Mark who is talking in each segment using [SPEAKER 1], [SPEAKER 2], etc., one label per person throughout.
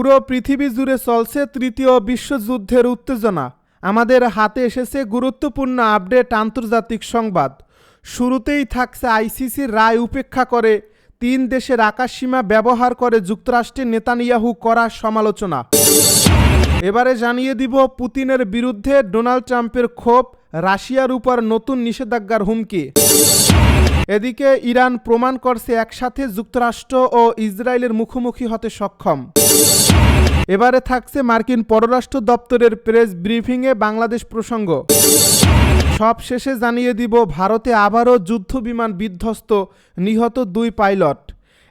[SPEAKER 1] পুরো পৃথিবী জুড়ে চলছে তৃতীয় বিশ্বযুদ্ধের উত্তেজনা। আমাদের হাতে এসেছে গুরুত্বপূর্ণ আপডেট আন্তর্জাতিক সংবাদ। শুরুতেই থাকছে আইসিসির রায় উপেক্ষা করে 3 দেশের আকাশসীমা ব্যবহার করে যুক্তরাষ্ট্রের নেতানিয়াহু করা সমালোচনা। এবারে জানিয়ে দিব পুতিনের বিরুদ্ধে ডোনাল্ড ট্রাম্পের ক্ষোভ, রাশিয়ার উপর নতুন নিষেধাজ্ঞার হুমকি। এদিকে ইরান প্রমাণ করছে একসাথে যুক্তরাষ্ট্র ও ইসরায়েলের মুখোমুখি হতে সক্ষম। এবারে থাকছে মার্কিন পররাষ্ট্র দপ্তরের প্রেস ব্রিফিংয়ে বাংলাদেশ প্রসঙ্গ। সব শেষে জানিয়ে দিব ভারতে আবারও যুদ্ধবিমান বিধ্বস্ত, নিহত 2 পাইলট।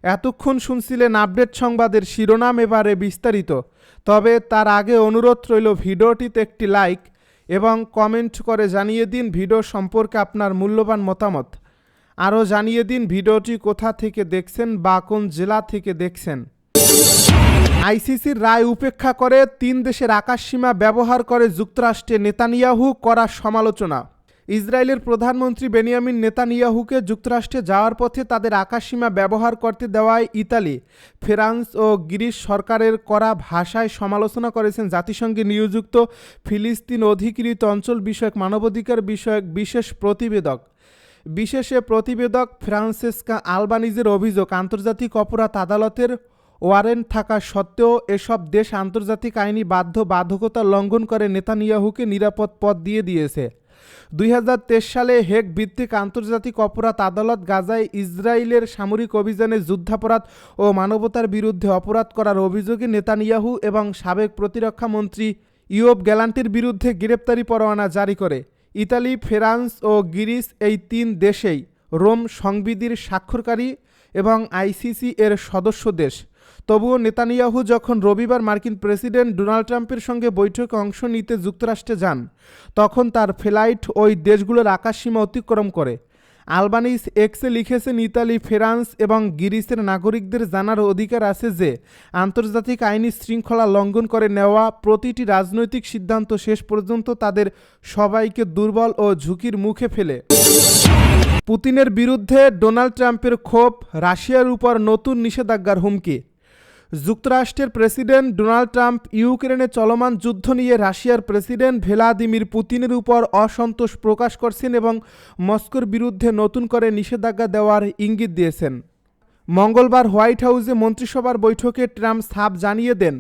[SPEAKER 1] এতক্ষণ শুনছিলেন আপডেট সংবাদের শিরোনাম, এবারে বিস্তারিত। তবে তার আগে অনুরোধ রইল ভিডিওটিতে একটি লাইক এবং কমেন্ট করে জানিয়ে দিন ভিডিও সম্পর্কে আপনার মূল্যবান মতামত। আরও জানিয়ে দিন ভিডিওটি কোথা থেকে দেখছেন বা কোন জেলা থেকে দেখছেন। আইসিসির রায় উপেক্ষা করে 3 দেশের আকাশসীমা ব্যবহার করে যুক্তরাষ্ট্রে নেতানিয়াহু করা সমালোচনা। ইসরায়েলের প্রধানমন্ত্রী বেনিয়ামিন নেতানিয়াহুকে যুক্তরাষ্ট্রে যাওয়ার পথে তাদের আকাশসীমা ব্যবহার করতে দেওয়ায় ইতালি, ফ্রান্স ও গ্রিস সরকারের করা ভাষায় সমালোচনা করেছেন জাতিসংঘে নিয়োজিত ফিলিস্তিন অধিকৃত অঞ্চল বিষয়ক মানবাধিকার বিষয়ক বিশেষ প্রতিবেদক ফ্রান্সেস্কা আলবানিজের অভিযোগ, আন্তর্জাতিক অপরাধ আদালতের ওয়ারেন্ট থাকা সত্ত্বেও এসব দেশ আন্তর্জাতিক আইনি বাধ্যবাধকতা লঙ্ঘন করে নেতানিয়াহুকে নিরাপদ পথ দিয়েছে। 2023 সালে হেগ ভিত্তিক আন্তর্জাতিক অপরাধ আদালত গাজায় ইসরায়েলের সামরিক অভিযানে যুদ্ধাপরাধ ও মানবতার বিরুদ্ধে অপরাধ করার অভিযোগে নেতানিয়াহু এবং সাবেক প্রতিরক্ষা মন্ত্রী ইয়োব গ্যালান্টের বিরুদ্ধে গ্রেপ্তারি পরোয়ানা জারি করে। ইতালি, ফ্রান্স ও গ্রিস এই 3 দেশেই রোম সংবিধির স্বাক্ষরকারী এবং আইসিসি এর সদস্য দেশ। তবুও নেতানিয়াহু যখন রবিবার মার্কিন প্রেসিডেন্ট ডোনাল্ড ট্রাম্পের সঙ্গে বৈঠকে অংশ নিতে যুক্তরাষ্ট্রে যান, তখন তার ফ্লাইট ওই দেশগুলোর আকাশসীমা অতিক্রম করে। আলবানিজ এক্সে লিখেছেন, ইতালি, ফ্রান্স এবং গ্রিসের নাগরিকদের জানার অধিকার আছে যে আন্তর্জাতিক আইনি শৃঙ্খলা লঙ্ঘন করে নেওয়া প্রতিটি রাজনৈতিক সিদ্ধান্ত শেষ পর্যন্ত তাদের সবাইকে দুর্বল ও ঝুঁকির মুখে ফেলে। পুতিনের বিরুদ্ধে ডোনাল্ড ট্রাম্পের ক্ষোভ, রাশিয়ার উপর নতুন নিষেধাজ্ঞার হুমকি। যুক্তরাষ্ট্রের প্রেসিডেন্ট ডোনাল্ড ট্রাম্প ইউক্রেনে চলমান যুদ্ধ নিয়ে রাশিয়ার প্রেসিডেন্ট ভ্লাদিমির পুতিনের উপর অসন্তোষ প্রকাশ করছেন এবং মস্কোর বিরুদ্ধে নতুন করে নিষেধাজ্ঞা দেওয়ার ইঙ্গিত দিয়েছেন। মঙ্গলবার হোয়াইট হাউসে মন্ত্রিসভার বৈঠকে ট্রাম্প সাফ জানিয়ে দেন,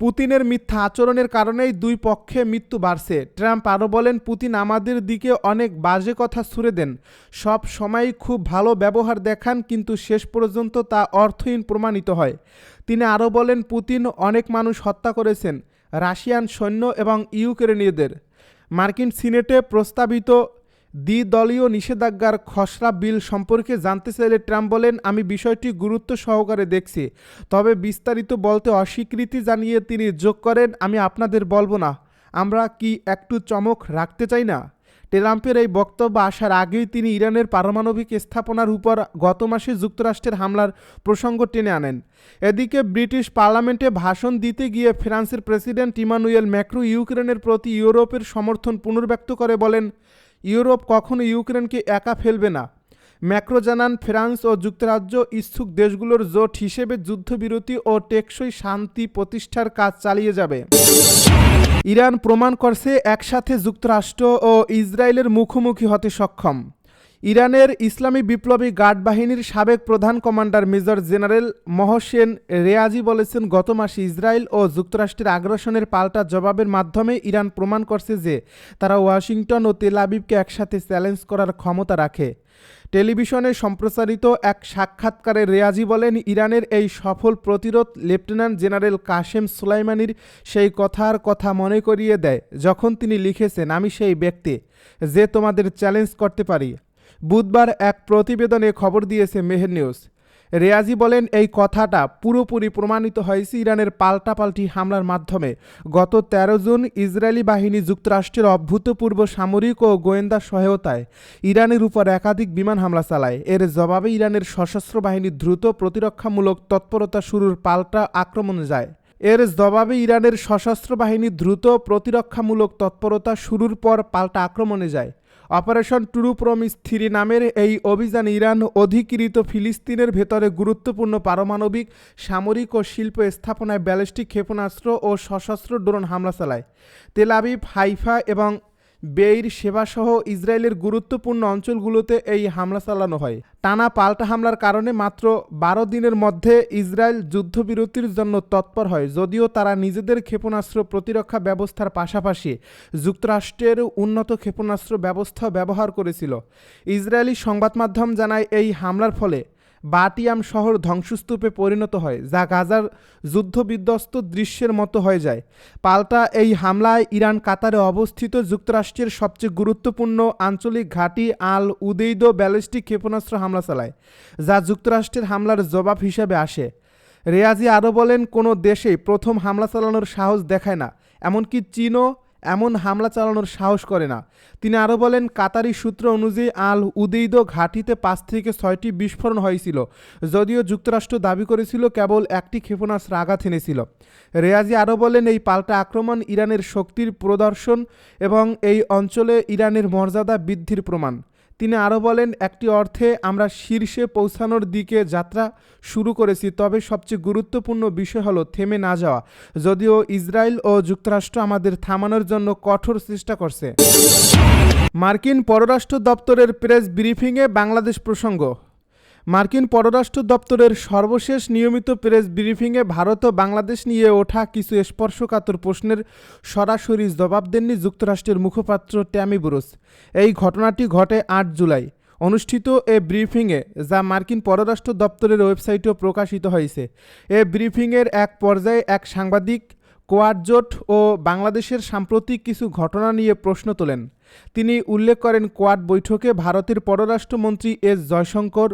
[SPEAKER 1] পুতিনের মিথ্যা আচরণের কারণেই 2 পক্ষে মৃত্যু বাড়ছে। ট্রাম্প আরও বলেন, পুতিন আমাদের দিকে অনেক বাজে কথা ছুড়ে দেন, সব সময়ই খুব ভালো ব্যবহার দেখান, কিন্তু শেষ পর্যন্ত তা অর্থহীন প্রমাণিত হয়। তিনি আরও বলেন, পুতিন অনেক মানুষ হত্যা করেছেন, রাশিয়ান সৈন্য এবং ইউক্রেনীয়দের। মার্কিন সিনেটে প্রস্তাবিত দ্বিদলীয় নিষেধাজ্ঞার খসড়া বিল সম্পর্কে জানতে চাইলে ট্রাম্প বলেন, আমি বিষয়টি গুরুত্ব সহকারে দেখছি, তবে বিস্তারিত বলতে অস্বীকৃতি জানিয়ে তিনি যোগ করেন, আমি আপনাদের বলবো না, আমরা কি একটু চমক রাখতে চাই না। ট্রাম্পের এই বক্তব্য আসার আগেই তিনি ইরানের পারমাণবিক স্থাপনার উপর গত মাসে যুক্তরাষ্ট্রের হামলার প্রসঙ্গ টেনে আনেন। এদিকে ব্রিটিশ পার্লামেন্টে ভাষণ দিতে গিয়ে ফ্রান্সের প্রেসিডেন্ট ইমানুয়েল ম্যাক্রো ইউক্রেনের প্রতি ইউরোপের সমর্থন পুনর্ব্যক্ত করে বলেন, ইউরোপ কখনো ইউক্রেনকে একা ফেলবে না। ম্যাক্রো জানান, ফ্রান্স ও যুক্তরাজ্য ইচ্ছুক দেশগুলোর জোট হিসেবে যুদ্ধবিরতি ও টেকসই শান্তি প্রতিষ্ঠার কাজ চালিয়ে যাবে। ইরান প্রমাণ করছে একসাথে যুক্তরাষ্ট্র ও ইসরায়েলের মুখোমুখি হতে সক্ষম। ইরানের ইসলামী বিপ্লবী গার্ড বাহিনীর সাবেক প্রধান কমান্ডার মেজর জেনারেল মহসেন রেয়াজি বলেছেন, গত মাসে ইসরায়েল ও যুক্তরাষ্ট্রের আগ্রাসনের পাল্টা জবাবের মাধ্যমে ইরান প্রমাণ করছে যে তারা ওয়াশিংটন ও তেল আবিবকে একসাথে চ্যালেঞ্জ করার ক্ষমতা রাখে। টেলিভিশনে সম্প্রচারিত এক সাক্ষাৎকারে রেয়াজি বলেন, ইরানের এই সফল প্রতিরোধ লেফটেন্যান্ট জেনারেল কাশেম সুলাইমানির সেই কথার কথা মনে করিয়ে দেয় যখন তিনি লিখেছেন, আমি সেই ব্যক্তি যে তোমাদের চ্যালেঞ্জ করতে পারি। বুধবার এক প্রতিবেদনে খবর দিয়েছে মেহের নিউজ। রেয়াজি বলেন, এই কথাটা পুরোপুরি প্রমাণিত হয়েছে ইরানের পাল্টাপাল্টি হামলার মাধ্যমে। গত 13 জুন ইসরায়েলি বাহিনী যুক্তরাষ্ট্রের অভূতপূর্ব সামরিক ও গোয়েন্দা সহায়তায় ইরানের উপর একাধিক বিমান হামলা চালায়। এর জবাবে ইরানের সশস্ত্র বাহিনী দ্রুত প্রতিরক্ষামূলক তৎপরতা শুরুর পাল্টা আক্রমণে যায়। ইরানের সশস্ত্র বাহিনী দ্রুত প্রতিরক্ষামূলক তৎপরতা শুরুর পর পাল্টা আক্রমণে যায়। অপারেশন ট্রু প্রমিস 3 নামের এই অভিযান ইরান অধিকৃত ফিলিস্তিনের ভেতরে গুরুত্বপূর্ণ পারমাণবিক, সামরিক ও শিল্প স্থাপনায় ব্যালিস্টিক ক্ষেপণাস্ত্র ও সশস্ত্র ড্রোন হামলা চালায়। তেল আবিব, হাইফা এবং বেইর সেবাসহ ইসরায়েলের গুরুত্বপূর্ণ অঞ্চলগুলোতে এই হামলা চালানো হয়। টানা পাল্টা হামলার কারণে মাত্র 12 দিনের মধ্যে ইসরায়েল যুদ্ধবিরতির জন্য তৎপর হয়, যদিও তারা নিজেদের ক্ষেপণাস্ত্র প্রতিরক্ষা ব্যবস্থার পাশাপাশি যুক্তরাষ্ট্রের উন্নত ক্ষেপণাস্ত্র ব্যবস্থা ব্যবহার করেছিল। ইসরায়েলি সংবাদ মাধ্যম জানায় এই হামলার ফলে বাটিয়াম শহর ধ্বংসস্তূপে পরিণত হয়, যা গাজার যুদ্ধবিধ্বস্ত দৃশ্যের মতো হয়ে যায়। পাল্টা এই হামলায় ইরান কাতারে অবস্থিত যুক্তরাষ্ট্রের সবচেয়ে গুরুত্বপূর্ণ আঞ্চলিক ঘাঁটি আল উদেইদ ব্যালিস্টিক ক্ষেপণাস্ত্র হামলা চালায়, যা যুক্তরাষ্ট্রের হামলার জবাব হিসাবে আসে। রেয়াজি আরও বলেন, কোনো দেশেই প্রথম হামলা চালানোর সাহস দেখায় না, এমনকি চীনও এমন হামলা চালানোর সাহস করে না। তিনি আরও বলেন, কাতারি সূত্র অনুযায়ী আল উদেইদ ঘাঁটিতে 5 থেকে 6টি বিস্ফোরণ হয়েছিল, যদিও যুক্তরাষ্ট্র দাবি করেছিল কেবল একটি ক্ষেপণাস্ত্র আঘাত এনেছিল। রেয়াজি আরও বলেন, এই পাল্টা আক্রমণ ইরানের শক্তির প্রদর্শন এবং এই অঞ্চলে ইরানের মর্যাদা বৃদ্ধির প্রমাণ। তিনি আরও বলেন, একটি অর্থে আমরা শীর্ষে পৌঁছানোর দিকে যাত্রা শুরু করেছি, তবে সবচেয়ে গুরুত্বপূর্ণ বিষয় হলো থেমে না যাওয়া, যদিও ইসরায়েল ও যুক্তরাষ্ট্র আমাদের থামানোর জন্য কঠোর চেষ্টা করছে। মার্কিন পররাষ্ট্র দপ্তরের প্রেস ব্রিফিংয়ে বাংলাদেশ প্রসঙ্গ। মার্কিন পররাষ্ট্র দপ্তরের সর্বশেষ নিয়মিত প্রেস ব্রিফিংয়ে ভারত ও বাংলাদেশ নিয়ে ওঠা কিছু স্পর্শকাতর প্রশ্নের সরাসরি জবাব দেননি যুক্তরাষ্ট্রের মুখপাত্র ট্যামি ব্রুস। এই ঘটনাটি ঘটে 8 জুলাই অনুষ্ঠিত এ ব্রিফিংয়ে, যা মার্কিন পররাষ্ট্র দপ্তরের ওয়েবসাইটেও প্রকাশিত হয়েছে। এ ব্রিফিংয়ের এক পর্যায়ে এক সাংবাদিক কোয়াড জোট ও বাংলাদেশের সাম্প্রতিক কিছু ঘটনা নিয়ে প্রশ্ন তোলেন। তিনি উল্লেখ করেন, কোয়াড বৈঠকে ভারতের পররাষ্ট্রমন্ত্রী এস জয়শঙ্কর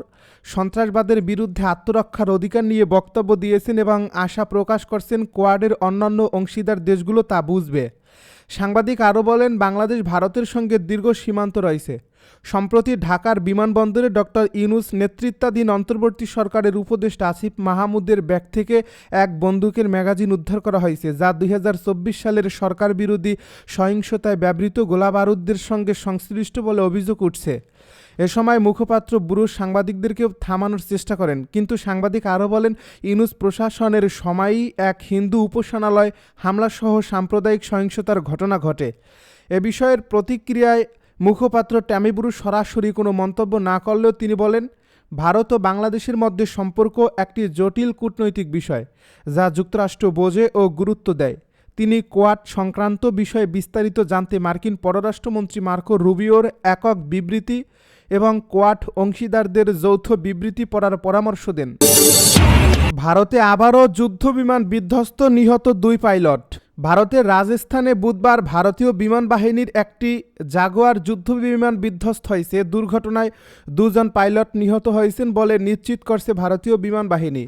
[SPEAKER 1] সন্ত্রাসবাদের বিরুদ্ধে আত্মরক্ষার অধিকার নিয়ে বক্তব্য দিয়েছেন এবং আশা প্রকাশ করছেন কোয়াডের অন্যান্য অংশীদার দেশগুলো তা বুঝবে। সাংবাদিক আরও বলেন, বাংলাদেশ ভারতের সঙ্গে দীর্ঘ সীমান্ত রয়েছে। সম্প্রতি ঢাকার বিমানবন্দরে ডক্টর ইউনূস নেতৃত্বাধীন অন্তর্বর্তী সরকারের উপদেষ্টা আসিফ মাহমুদের ব্যাগ থেকে এক বন্দুকের ম্যাগাজিন উদ্ধার করা হয়েছে, যা 2024 সালের সরকার বিরোধী সহিংসতায় ব্যবহৃত গোলাবারুদের সঙ্গে সংশ্লিষ্ট বলে অভিযোগ উঠছে। এ সময় মুখপাত্র ব্রুস সাংবাদিকদেরকে থামানোর চেষ্টা করেন, কিন্তু সাংবাদিক আরও বলেন, ইউনূস প্রশাসনের সময়ই এক হিন্দু উপাসনালয় হামলাসহ সাম্প্রদায়িক সহিংসতার ঘটনা ঘটে। এ বিষয়ের প্রতিক্রিয়ায় মুখপাত্র ট্যামি ব্রুস সরাসরি কোনো মন্তব্য না করলেও তিনি বলেন, ভারত ও বাংলাদেশের মধ্যে সম্পর্ক একটি জটিল কূটনৈতিক বিষয়, যা যুক্তরাষ্ট্র বোঝে ও গুরুত্ব দেয়। তিনি কোয়াড সংক্রান্ত বিষয়ে বিস্তারিত জানতে মার্কিন পররাষ্ট্রমন্ত্রী মার্কো রুবিওর একক বিবৃতি এবং কোয়াড অংশীদারদের যৌথ বিবৃতি পড়ার পরামর্শ দেন। ভারতে আবারও যুদ্ধবিমান বিধ্বস্ত, নিহত 2 পাইলট। ভারতের রাজস্থানে বুধবার ভারতীয় বিমান বাহিনীর একটি জাগুয়ার যুদ্ধবিমান বিধ্বস্ত হয়েছে। দুর্ঘটনায় 2 জন পাইলট নিহত হয়েছেন বলে নিশ্চিত করছে ভারতীয় বিমান বাহিনী।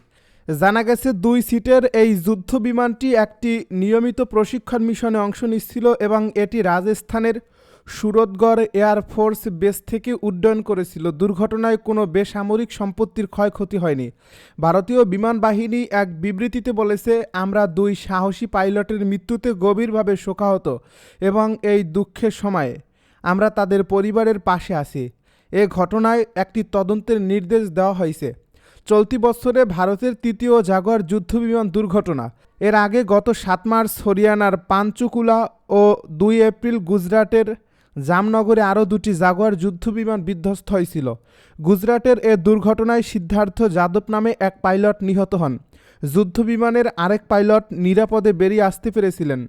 [SPEAKER 1] জানা গেছে, 2 সিটের এই যুদ্ধবিমানটি একটি নিয়মিত প্রশিক্ষণ মিশনে অংশ নিচ্ছিল এবং এটি রাজস্থানের সুরতগড় এয়ারফোর্স বেস থেকে উড্ডয়ন করেছিল। দুর্ঘটনায় কোনো বেসামরিক সম্পত্তির ক্ষয়ক্ষতি হয়নি। ভারতীয় বিমান বাহিনী এক বিবৃতিতে বলেছে, আমরা 2 সাহসী পাইলটের মৃত্যুতে গভীরভাবে শোকাহত এবং এই দুঃখের সময়ে আমরা তাদের পরিবারের পাশে আছি। এ ঘটনায় একটি তদন্তের নির্দেশ দেওয়া হয়েছে। চলতি বছরে ভারতের 3য় জাগুয়ার যুদ্ধবিমান দুর্ঘটনা। এর আগে গত 7 মার্চ হরিয়ানার পাঞ্চকুলা ও 2 এপ্রিল গুজরাটের জামনগরে আরও 2টি জাগুয়ার যুদ্ধবিমান বিধ্বস্ত হয়েছিল। গুজরাটের এ দুর্ঘটনায় সিদ্ধার্থ যাদব নামে এক পাইলট নিহত হন। যুদ্ধবিমানের আরেক পাইলট নিরাপদে বেরিয়ে আসতে পেরেছিলেন।